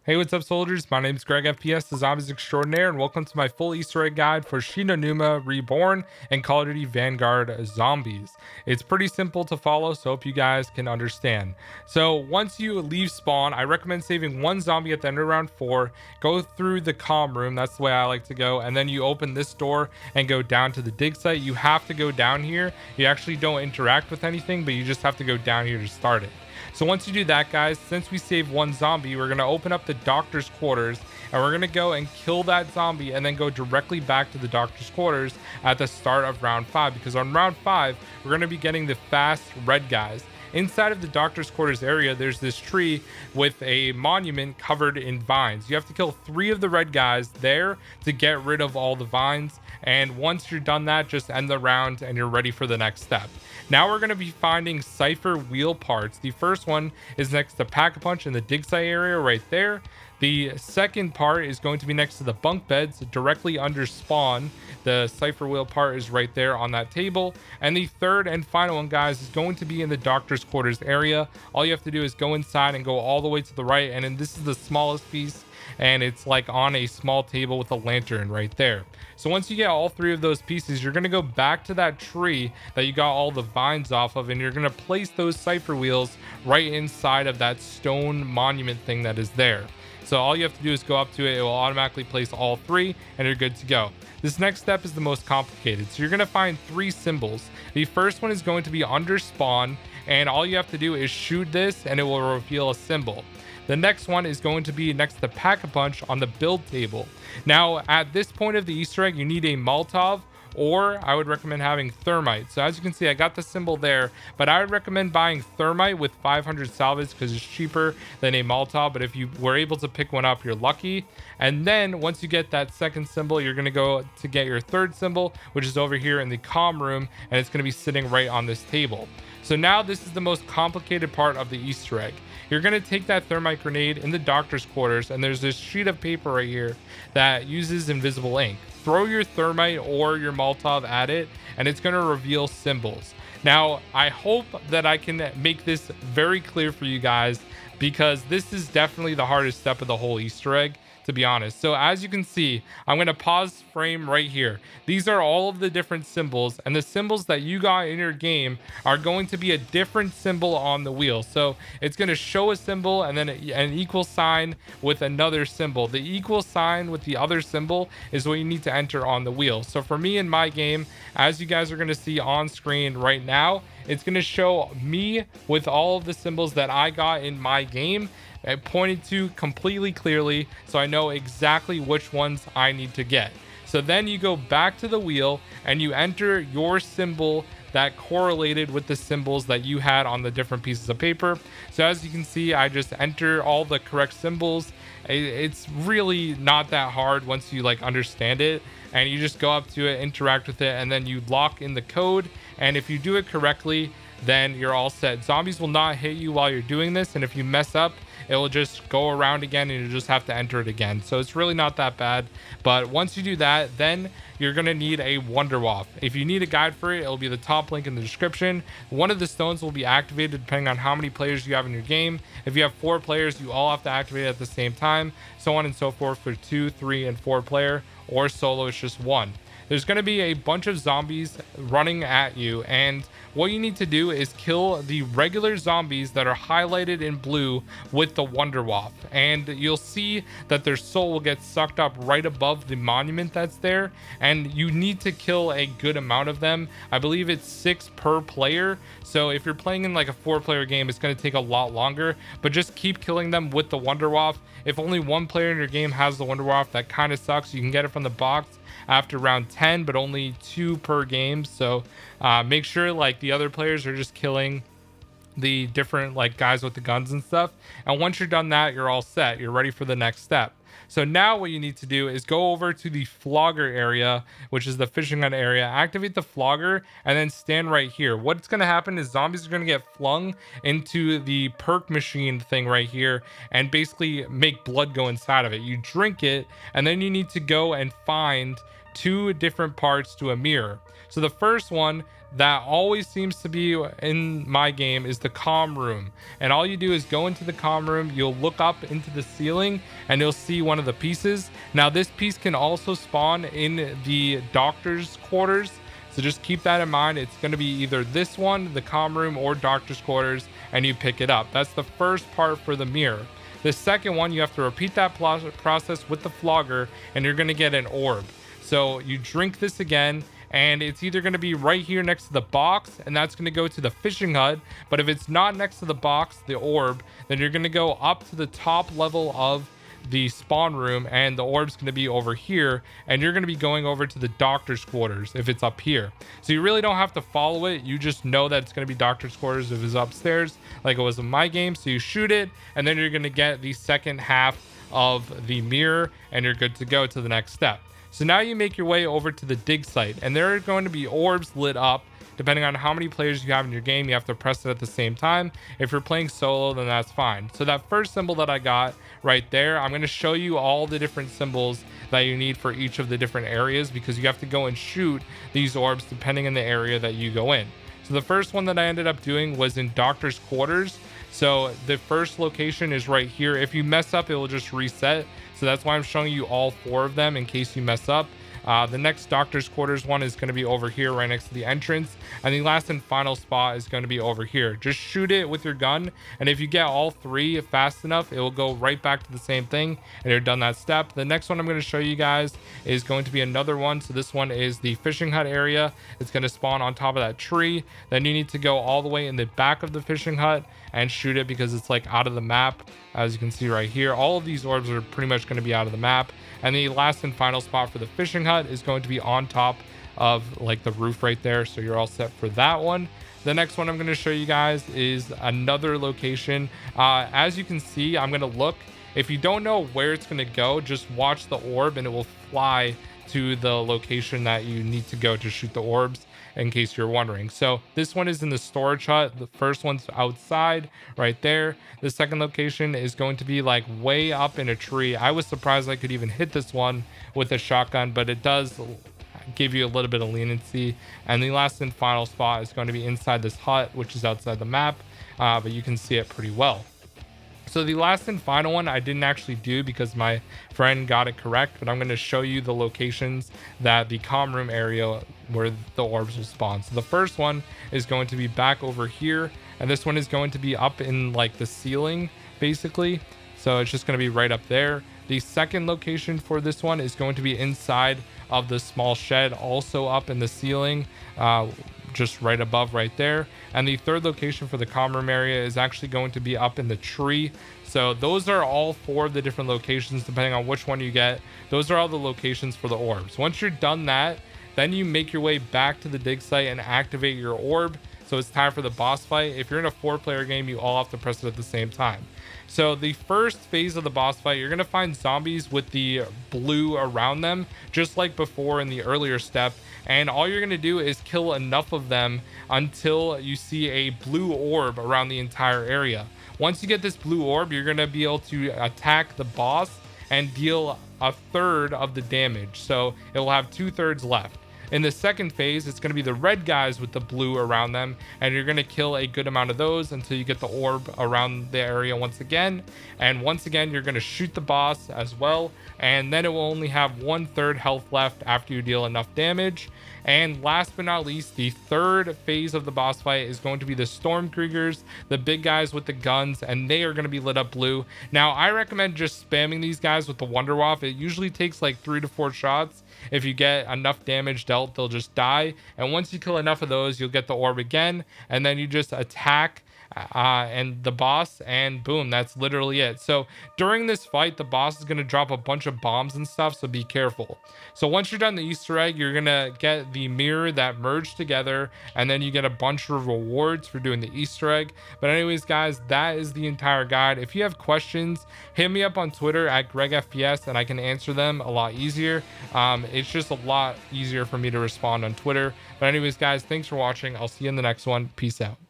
Hey, what's up, soldiers? My name is GregFPS, the Zombies Extraordinaire, and welcome to my full Easter egg guide for SHI NUMA Reborn and Call of Duty Vanguard Zombies. It's pretty simple to follow, so hope you guys can understand. So once you leave spawn, I recommend saving one zombie at the end of round 4, go through the comm room, that's the way I like to go, and then you open this door and go down to the dig site. You have to go down here. You actually don't interact with anything, but you just have to go down here to start it. So once you do that, guys, since we saved one zombie, we're going to open up the doctor's quarters and we're going to go and kill that zombie and then go directly back to the doctor's quarters at the start of round 5, because on round 5 we're going to be getting the fast red guys. Inside of the doctor's quarters area, there's this tree with a monument covered in vines. You have to kill 3 of the red guys there to get rid of all the vines. And once you're done that, just end the round and you're ready for the next step. Now we're going to be finding Cipher wheel parts. The first one is next to Pack-a-Punch in the dig site area right there. The second part is going to be next to the bunk beds directly under spawn. The Cipher wheel part is right there on that table. And the third and final one, guys, is going to be in the doctor's quarters area. All you have to do is go inside and go all the way to the right. And then this is the smallest piece, and it's like on a small table with a lantern right there. So once you get all 3 of those pieces, you're going to go back to that tree that you got all the vines off of, and you're going to place those Cipher wheels right inside of that stone monument thing that is there. So all you have to do is go up to it. It will automatically place all 3 and you're good to go. This next step is the most complicated. So you're going to find 3 symbols. The first one is going to be under spawn, and all you have to do is shoot this and it will reveal a symbol. The next one is going to be next to Pack-a-Punch on the build table. Now, at this point of the Easter egg, you need a Molotov, or I would recommend having thermite. So as you can see, I got the symbol there, but I would recommend buying thermite with 500 salvage because it's cheaper than a Molotov. But if you were able to pick one up, you're lucky. And then once you get that second symbol, you're going to go to get your third symbol, which is over here in the comm room, and it's going to be sitting right on this table. So now this is the most complicated part of the Easter egg. You're going to take that thermite grenade in the doctor's quarters, and there's this sheet of paper right here that uses invisible ink. Throw your thermite or your Molotov at it, and it's going to reveal symbols. Now, I hope that I can make this very clear for you guys, because this is definitely the hardest step of the whole Easter egg, to be honest. So as you can see, I'm going to pause frame right here. These are all of the different symbols, and the symbols that you got in your game are going to be a different symbol on the wheel. So it's going to show a symbol and then an equal sign with another symbol. The equal sign with the other symbol is what you need to enter on the wheel. So for me in my game, as you guys are going to see on screen right now, it's going to show me with all of the symbols that I got in my game. I pointed to completely clearly, so I know exactly which ones I need to get. So then you go back to the wheel and you enter your symbol that correlated with the symbols that you had on the different pieces of paper. So as you can see, I just enter all the correct symbols. It's really not that hard once you understand it, and you just go up to it, interact with it, and then you lock in the code. And if you do it correctly, then you're all set. Zombies will not hit you while you're doing this, and if you mess up, it will just go around again and you just have to enter it again. So it's really not that bad. But once you do that, then you're going to need a Wonder Waff. If you need a guide for it, it'll be the top link in the description. One of the stones will be activated depending on how many players you have in your game. If you have 4 players, you all have to activate it at the same time, so on and so forth for 2, 3, and 4 player, or solo it's just 1. There's going to be a bunch of zombies running at you, and what you need to do is kill the regular zombies that are highlighted in blue with the Wonder Waff, and you'll see that their soul will get sucked up right above the monument that's there, and you need to kill a good amount of them. I believe it's 6 per player, so if you're playing in like a 4-player game, it's going to take a lot longer, but just keep killing them with the Wonder Waff. If only 1 player in your game has the Wonder Waff, that kind of sucks. You can get it from the box after round 10, but only 2 per game. So make sure the other players are just killing the different guys with the guns and stuff. And once you're done that, you're all set. You're ready for the next step. So now what you need to do is go over to the flogger area, which is the fishing gun area, activate the flogger, and then stand right here. What's going to happen is zombies are going to get flung into the perk machine thing right here and basically make blood go inside of it. You drink it, and then you need to go and find two different parts to a mirror. So the first one that always seems to be in my game is the comm room, and all you do is go into the comm room, you'll look up into the ceiling and you'll see one of the pieces. Now this piece can also spawn in the doctor's quarters, so just keep that in mind. It's going to be either this one, the comm room, or doctor's quarters, and you pick it up. That's the first part for the mirror. The second one, you have to repeat that process with the flogger, and you're going to get an orb. So you drink this again, and it's either going to be right here next to the box, and that's going to go to the fishing hut. But if it's not next to the box, the orb, then you're going to go up to the top level of the spawn room, and the orb's going to be over here, and you're going to be going over to the doctor's quarters if it's up here. So you really don't have to follow it, you just know that it's going to be doctor's quarters if it's upstairs, like it was in my game. So you shoot it, and then you're going to get the second half of the mirror, and you're good to go to the next step. So now you make your way over to the dig site, and there are going to be orbs lit up. Depending on how many players you have in your game, you have to press it at the same time. If you're playing solo, then that's fine. So that first symbol that I got right there, I'm going to show you all the different symbols that you need for each of the different areas, because you have to go and shoot these orbs depending on the area that you go in. So the first one that I ended up doing was in doctor's quarters. So the first location is right here. If you mess up, it will just reset. So that's why I'm showing you all four of them in case you mess up. The next doctor's quarters one is going to be over here right next to the entrance, and the last and final spot is going to be over here. Just shoot it with your gun, and if you get all three fast enough, it will go right back to the same thing, and you're done that step. The next one I'm going to show you guys is going to be another one. So this one is the fishing hut area. It's going to spawn on top of that tree. Then you need to go all the way in the back of the fishing hut and shoot it, because it's like out of the map. As you can see right here, all of these orbs are pretty much going to be out of the map. And the last and final spot for the fishing hut is going to be on top of like the roof right there. So you're all set for that one. The next one I'm going to show you guys is another location. As you can see, I'm going to look. If you don't know where it's going to go, just watch the orb and it will fly to the location that you need to go to shoot the orbs, in case you're wondering. So this one is in the storage hut. The first one's outside right there. The second location is going to be like way up in a tree. I was surprised I could even hit this one with a shotgun, but it does give you a little bit of leniency. And the last and final spot is going to be inside this hut, which is outside the map, but you can see it pretty well. So the last and final one I didn't actually do because my friend got it correct, but I'm going to show you the locations that the comm room area where the orbs will spawn. So the first one is going to be back over here, and this one is going to be up in like the ceiling basically. So it's just going to be right up there. The second location for this one is going to be inside of the small shed, also up in the ceiling, just right above right there. And the third location for the comm room area is actually going to be up in the tree. So those are all four of the different locations, depending on which one you get. Those are all the locations for the orbs. Once you're done that, then you make your way back to the dig site and activate your orb. So it's time for the boss fight. If you're in a 4-player game, you all have to press it at the same time. So the first phase of the boss fight, you're going to find zombies with the blue around them, just like before in the earlier step. And all you're going to do is kill enough of them until you see a blue orb around the entire area. Once you get this blue orb, you're going to be able to attack the boss and deal a third of the damage. So it will have 2/3 left. In the second phase, it's going to be the red guys with the blue around them, and you're going to kill a good amount of those until you get the orb around the area once again. And once again, you're going to shoot the boss as well, and then it will only have 1/3 health left after you deal enough damage. And last but not least, the third phase of the boss fight is going to be the Stormkriegers, the big guys with the guns, and they are going to be lit up blue. Now, I recommend just spamming these guys with the Wonder Waff. It usually takes like 3 to 4 shots. If you get enough damage dealt, they'll just die. And once you kill enough of those, you'll get the orb again, and then you just attack and the boss, and boom, that's literally it. So during this fight, the boss is going to drop a bunch of bombs and stuff, so be careful. So once you're done the Easter egg, you're going to get the mirror that merged together, and then you get a bunch of rewards for doing the Easter egg. But anyways, guys, that is the entire guide. If you have questions, hit me up on Twitter at GregFPS, and I can answer them a lot easier. It's just a lot easier for me to respond on Twitter. But anyways, guys, thanks for watching. I'll see you in the next one. Peace out.